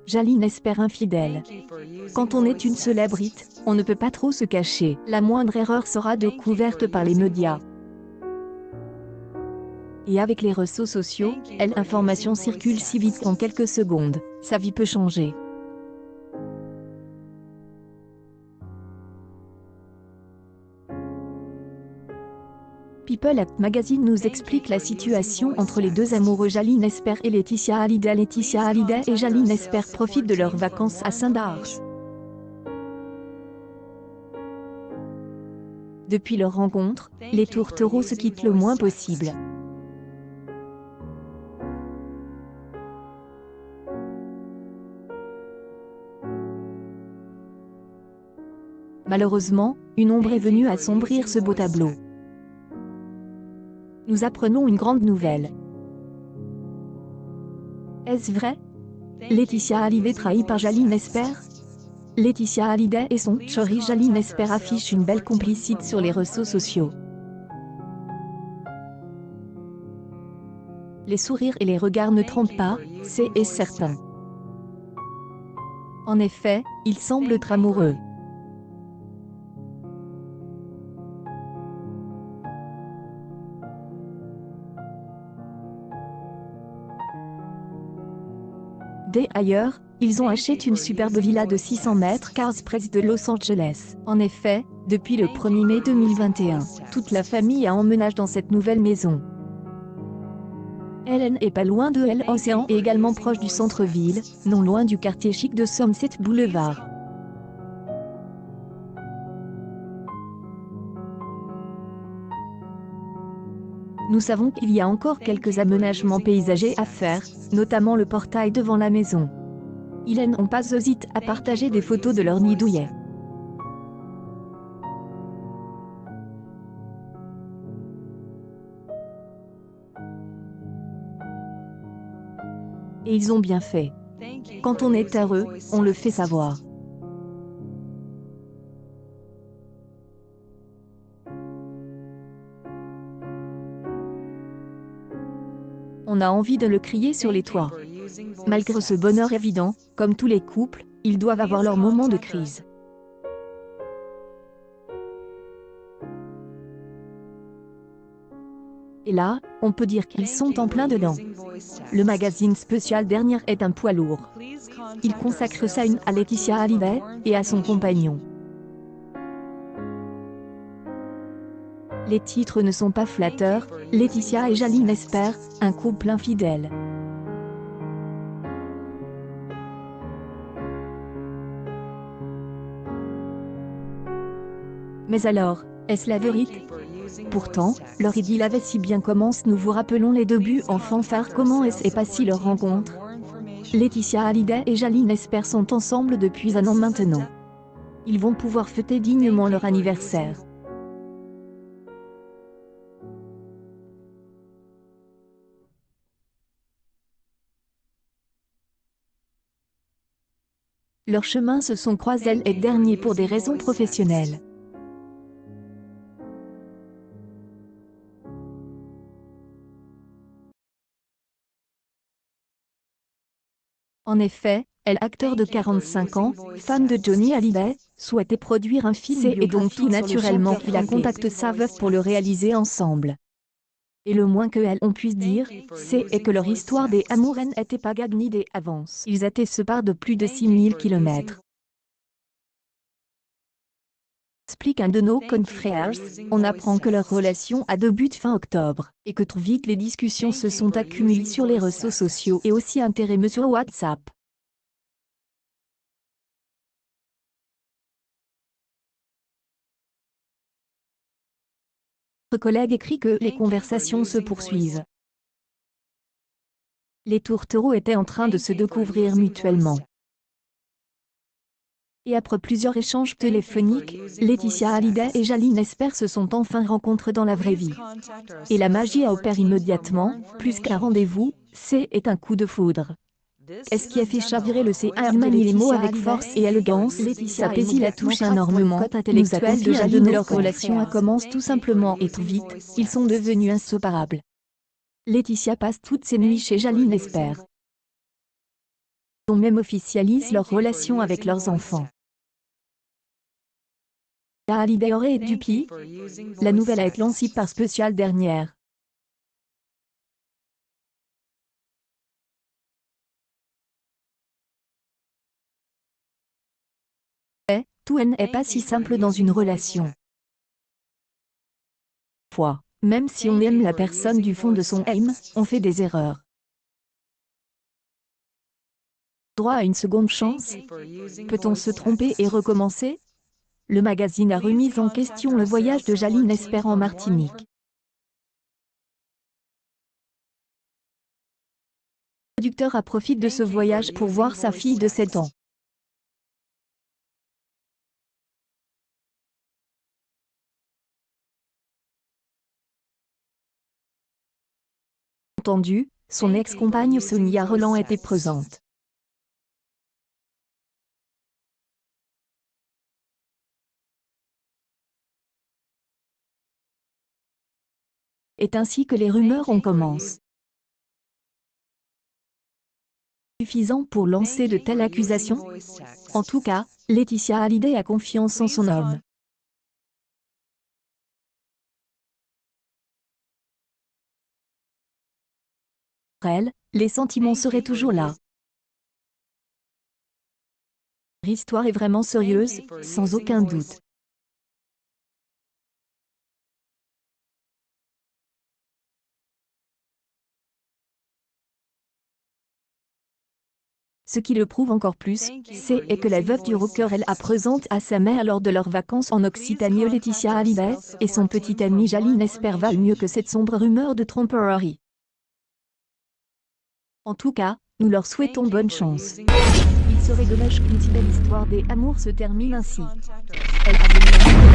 Jaline espère infidèle. Quand on est une célébrité, on ne peut pas trop se cacher. La moindre erreur sera découverte par les médias. Et avec les réseaux sociaux, l'information circule si vite qu'en quelques secondes, sa vie peut changer. People Magazine nous explique la situation entre les deux amoureux Jaline Espert et Laetitia Hallyday. Laetitia Hallyday et Jaline Espert profitent de leurs vacances à Saint-Darges. Depuis leur rencontre, les tourtereaux se quittent le moins possible. Malheureusement, une ombre est venue assombrir ce beau tableau. Nous apprenons une grande nouvelle. Est-ce vrai? Laetitia Hallyday trahie par Jaline Espert? Laetitia Hallyday et son chéri Jaline Espert affichent une belle complicité sur les réseaux sociaux. Les sourires et les regards ne trompent pas, c'est certain. En effet, ils semblent être amoureux. D'ailleurs, ils ont acheté une superbe villa de 600 mètres carrés près de Los Angeles. En effet, depuis le 1er mai 2021, toute la famille est emménage dans cette nouvelle maison. Elle n'est pas loin de l'océan et également proche du centre-ville, non loin du quartier chic de Sunset Boulevard. Nous savons qu'il y a encore quelques aménagements paysagers à faire, notamment le portail devant la maison. Ils n'ont pas hésité à partager des photos de leur nid douillet. Et ils ont bien fait. Quand on est heureux, on le fait savoir. On a envie de le crier sur les toits. Malgré ce bonheur évident, comme tous les couples, ils doivent avoir leur moment de crise. Et là, on peut dire qu'ils sont en plein dedans. Le magazine spécial Dernière est un poids lourd. Il consacre ça à Laetitia Hallyday et à son compagnon. Les titres ne sont pas flatteurs, Laetitia et Jaline Espert, un couple infidèle. Mais alors, est-ce la vérité? Pourtant, leur idylle avait si bien commencé. Nous vous rappelons les débuts en fanfare. Comment est passée leur rencontre? Laetitia Hallyday et Jaline Espert sont ensemble depuis un an maintenant. Ils vont pouvoir fêter dignement leur anniversaire. Leurs chemins se sont croisés l'an dernier pour des raisons professionnelles. En effet, elle, acteur de 45 ans, femme de Johnny Hallyday, souhaitait produire un film et donc tout naturellement qu'il la contacte sa veuve pour le réaliser ensemble. Et le moins qu'on puisse dire, c'est que leur histoire d'amour n'était pas gagnée d'avance. Ils étaient séparés de plus de 6000 km. Explique un de nos confrères, on apprend que leur relation a débuté fin octobre, et que trop vite les discussions se sont accumulées sur les réseaux sociaux et aussi interrompues sur WhatsApp. Notre collègue écrit que les conversations se poursuivent. Les tourtereaux étaient en train de se découvrir mutuellement. Et après plusieurs échanges téléphoniques, Laetitia Hallyday et Jaline Espert se sont enfin rencontrés dans la vraie vie. Et la magie a opéré immédiatement, plus qu'un rendez-vous, c'est un coup de foudre. Est-ce qui a fait chavirer le CA? Elle manie les mots avec force et élégance. Sa poésie la touche énormément. Nous a confié Jaline, leur relation a commencé tout simplement et trop vite, ils sont devenus inséparables. Laetitia passe toutes ses nuits chez Jaline Espert. On même officialise leur relation avec leurs enfants. Hallyday aurait été Dupi. La nouvelle a été lancée par Special dernière. Tout n'est pas si simple dans une relation. Même si on aime la personne du fond de son âme, on fait des erreurs. Droit à une seconde chance? Peut-on se tromper et recommencer? Le magazine a remis en question le voyage de Jaline Esper en Martinique. Le producteur a profité de ce voyage pour voir sa fille de 7 ans. Entendu, son ex-compagne Sonia Roland était présente. Et ainsi que les rumeurs ont commencé. Suffisant pour lancer de telles accusations? En tout cas, Laetitia Hallyday a confiance en son homme. Pour elle, les sentiments seraient toujours là. L'histoire est vraiment sérieuse, sans aucun doute. Ce qui le prouve encore plus, c'est que la veuve du rocker elle a présente à sa mère lors de leurs vacances en Occitanie. Laetitia Hallyday et son petit ami Jaline Esper valent mieux que cette sombre rumeur de tromperie. En tout cas, nous leur souhaitons bonne chance. Il serait dommage qu'une si belle histoire d'amour se termine ainsi. Elle a donné